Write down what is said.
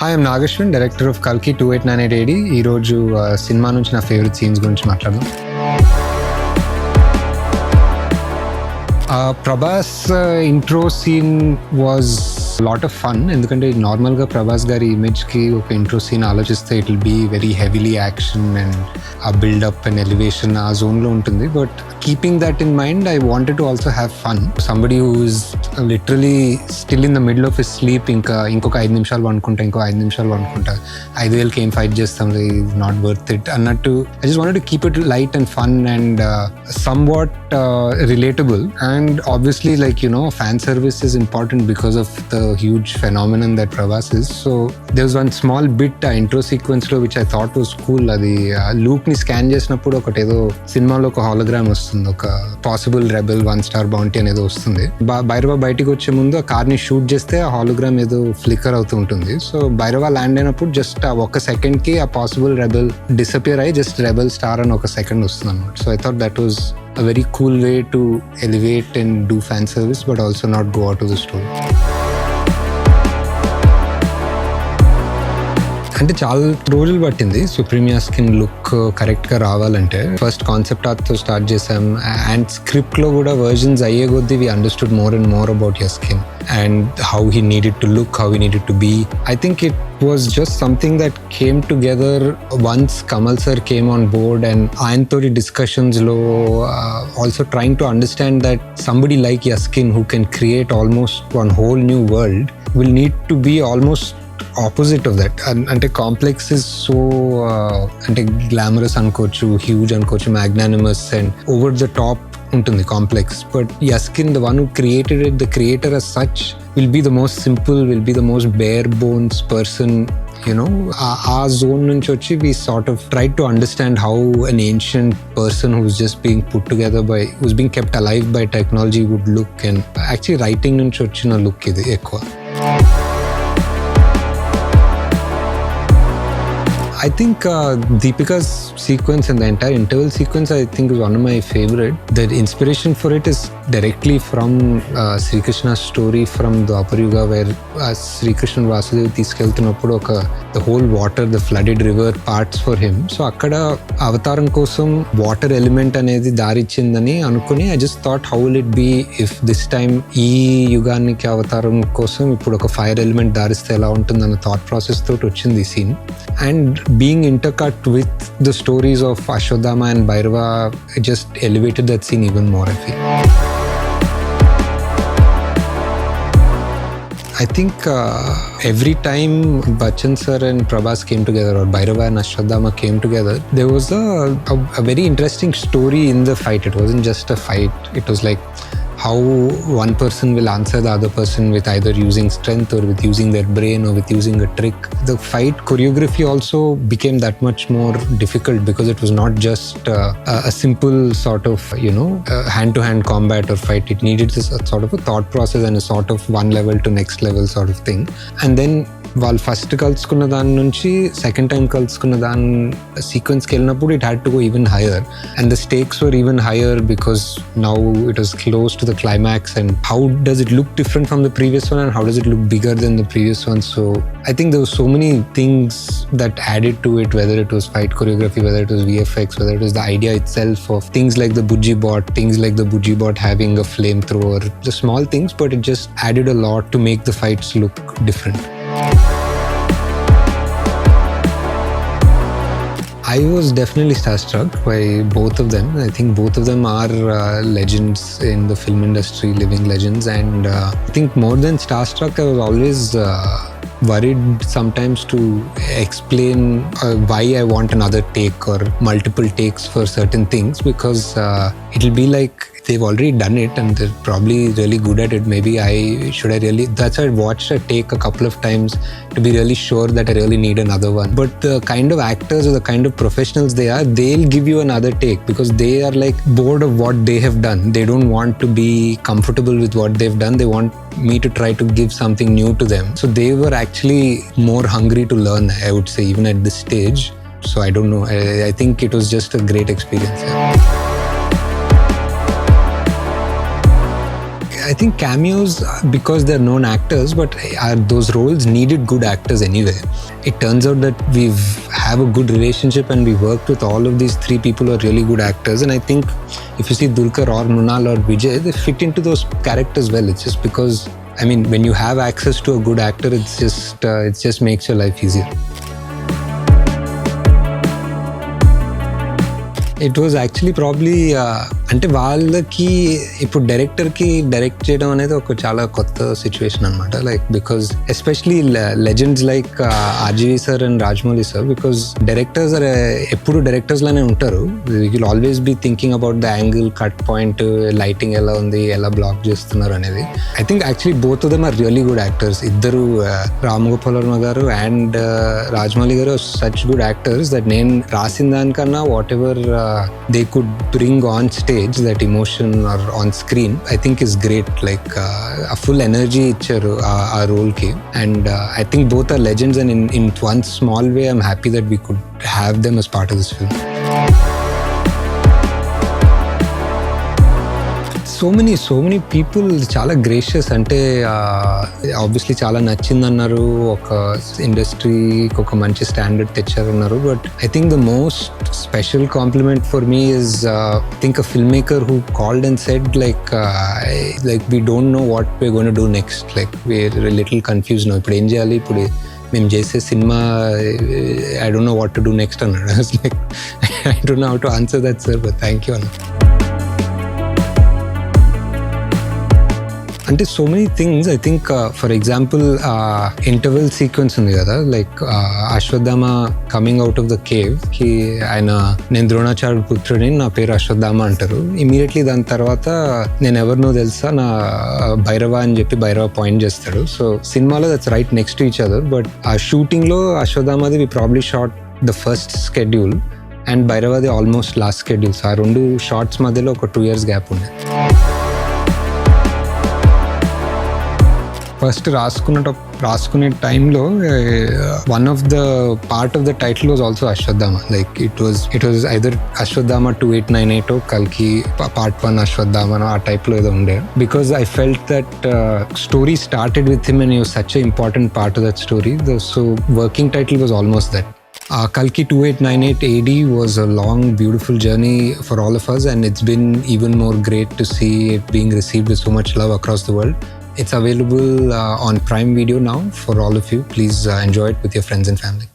Hi, I'm Nag Ashwin, director of కల్కి 2898 AD. ఈరోజు cinema నుంచి నా ఫేవరెట్ సీన్స్ గురించి మాట్లాడదాం. Prabhas intro scene was lot of fun. ఎందుకంటే నార్మల్గా ప్రభాస్ గారి ఇమేజ్కి ఒక ఇంట్రో సీన్ ఆలోచిస్తే it will be very heavily action and ఆ బిల్డప్ అండ్ ఎలివేషన్ ఆ జోన్లో ఉంటుంది. But keeping that in mind, I wanted to also have fun. Somebody who is literally still in the middle of his sleep, ఇంకొక 5 నిమిషాలు వండుకుంటా, 5 నిమిషాలు వండుకుంటా, 5,000కి ఏం fight చేస్తాం, not worth it అన్నట్టు. I just wanted to keep it light and fun and some what relatable. And obviously, fan service is important because of the huge phenomenon that Prabhas is. So there was one small bit intro sequence lo which I thought was cool. Adi Luke ni scan చేసినప్పుడు ఒకటి ఏదో సినిమాలో ఒక hologram వస్తుంది, ఒక possible rebel 1-star bounty అనేది వస్తుంది. భైరవ బయటికి వచ్చే ముందు ఆ కార్ ని షూట్ చేస్తే ఆ హాలోగ్రామ్ ఏదో ఫ్లికర్ అవుతూ ఉంటుంది. సో భైరవ ల్యాండ్ అయినప్పుడు జస్ట్ ఆ ఒక సెకండ్ కి ఆ పాసిబుల్ రెబెల్ డిసపియర్ అయ్యి జస్ట్ రెబెల్ స్టార్ అని ఒక సెకండ్ వస్తుంది అనమాట. So I thought that was a very cool way to elevate and do fan service, but also not go out of the story. అంటే చాలా రోజులు పట్టింది సుప్రీమియా స్కిన్ లుక్ కరెక్ట్గా రావాలంటే. ఫస్ట్ కాన్సెప్ట్ ఆర్ట్తో స్టార్ట్ చేసాం అండ్ స్క్రిప్ట్లో కూడా వర్జన్స్ అయ్యే కొద్దీ we understood more and more about your skin and how he needed to look, how he needed to be. I think it was just something that came together once Kamal sir came on board, and Ayanthori discussions lo also trying to understand that somebody like Yaskin who can create almost one whole new world will need to be almost opposite of that. అంటే complex is so అంటే glamorous అనుకోవచ్చు, huge అనుకోవచ్చు, magnanimous and over the top ఉంటుంది complex. But Yaskin, the one who created it, the creator as such, will be the most simple, will be the most bare bones person. ఆ zone నుంచి వచ్చి we sort of tried to understand how an ancient person who's just being put together by, who's being kept alive by technology would look. And actually writing నుంచి వచ్చిన look ఇది ఎక్కువ. I think Deepika's sequence and the entire interval sequence, I think, is one of my favorite. The inspiration for it is directly from Sri Krishna's story from Dwapar Yuga, where Sri Krishna Vasudeva తీసుకెళ్తున్నప్పుడు the whole water, the flooded river parts for him. So akkada avataram kosam water element అనేది దారిచ్చిందని అనుకుని I just thought, how will it be if this time ఈ యుగానికి అవతారం కోసం ఇప్పుడు ఒక fire element దారిస్తే ఎలా ఉంటుందన్న థాట్ ప్రాసెస్ తోటి వచ్చింది ఈ scene. And being intercut with the stories of Ashwadama and Bhairava, it just elevated that scene even more, I feel. I think every time Bachchan sir and Prabhas came together, or Bhairava and Ashwadama came together, there was a very interesting story in the fight. It wasn't just a fight. It was like how one person will answer the other person with either using strength or with using their brain or with using a trick. The fight choreography also became that much more difficult because it was not just a simple sort of hand-to-hand combat or fight. It needed this sort of a thought process and a sort of one level to next level sort of thing. And then వాళ్ళు first కలుసుకున్న దాని నుంచి second time కలుసుకున్న దాని సీక్వెన్స్కి వెళ్ళినప్పుడు it had to go even hire and the స్టేక్స్ were even hire because now it was close to the climax. And how does it look different from the previous one and how does it look bigger than the previous one. So I think there were so many things that added to it, whether it was fight choreography, whether it was VFX, whether it was the idea itself of things like the Bujji bot having a flamethrower, the small things, but it just added a lot to make the fights look different. I was definitely starstruck by both of them. I think both of them are legends in the film industry, living legends. And I think more than starstruck, I was always worried sometimes to explain why I want another take or multiple takes for certain things, because it'll be like they've already done it and they're probably really good at it. Maybe that's why I watched a take a couple of times to be really sure that I really need another one. But the kind of actors or the kind of professionals they are, they'll give you another take because they are like bored of what they have done. They don't want to be comfortable with what they've done. They want me to try to give something new to them. So they were actually more hungry to learn, I would say, even at this stage. So I don't know. I think it was just a great experience. I think cameos, because they're known actors, but those roles needed good actors anyway. It turns out that we have a good relationship and we worked with all of these three people who are really good actors. And I think if you see Dulquer or Mrunal or Vijay, they fit into those characters well. It's just because, I mean, when you have access to a good actor, it just makes your life easier. It was actually probably అంటే వాళ్ళకి ఇప్పుడు డైరెక్టర్కి direct చేయడం అనేది ఒక చాలా కొత్త situation అనమాట. Like because especially legends like RGV sir and Rajamouli sir, because directors ఎప్పుడు డైరెక్టర్స్ లానే ఉంటారు. Will always be thinking about the angle, cut point, lighting ఎలా ఉంది, ఎలా బ్లాక్ చేస్తున్నారు అనేది. I think actually both of them are really good actors. ఇద్దరు రామ్ గోపాల్ వర్మ గారు అండ్ రాజమౌళి గారు సచ్ గుడ్ యాక్టర్స్ దట్ నేను రాసిన దానికన్నా what ever they could bring on stage, that emotion or on screen, I think is great. Like a full energy icharu our role ki, and I think both are legends, and in one small way I'm happy that we could have them as part of this film. So many people చాలా gracious. అంటే obviously చాలా నచ్చిందన్నారు, ఒక ఇండస్ట్రీకి ఒక మంచి standard తెచ్చారన్నారు. But I think the most special compliment for me is think a film maker who called and said like we don't know what we're going to do next, like we're little confuse no, ఇప్పుడు ఏం చేయాలి, ఇప్పుడు మేము చేసే సినిమా I don't know what to do next అన్నాడు. Like I don't know how to answer that sir, but thank you అన్న. అంటే so many things. I think for example interval sequence ఉంది కదా, like Ashwatthama coming out of the cave, ఆయన నేను ద్రోణాచార్యుడు పుత్రుడిని, నా పేరు అశ్వత్థామ అంటారు. ఇమీడియట్లీ దాని తర్వాత నేను ఎవరినో తెలుసా, నా భైరవ అని చెప్పి భైరవ పాయింట్ చేస్తాడు. సో సినిమాలో that's right next to each other. But ఆ షూటింగ్ లో అశ్వత్థామది we probably shot the first schedule and భైరవది ఆల్మోస్ట్ లాస్ట్ స్కెడ్యూల్. సో ఆ రెండు షార్ట్స్ మధ్యలో ఒక 2 years గ్యాప్ ఉంది. ఫస్ట్ రాసుకునే టైంలో one of the part of the title was also Ashwatthama. Like it was either Ashwatthama 2898 కల్కి పార్ట్ 1 అశ్వత్థామ ఆ టైప్లో ఏదో ఉండే. Because I felt that story started with him and he was such a important part of that story. So working title was almost that. Kalki 2898 AD was a long, beautiful journey for all of us, and it's been even more great to see it being received with so much love across the world. It's available on Prime Video now for all of you. Please enjoy it with your friends and family.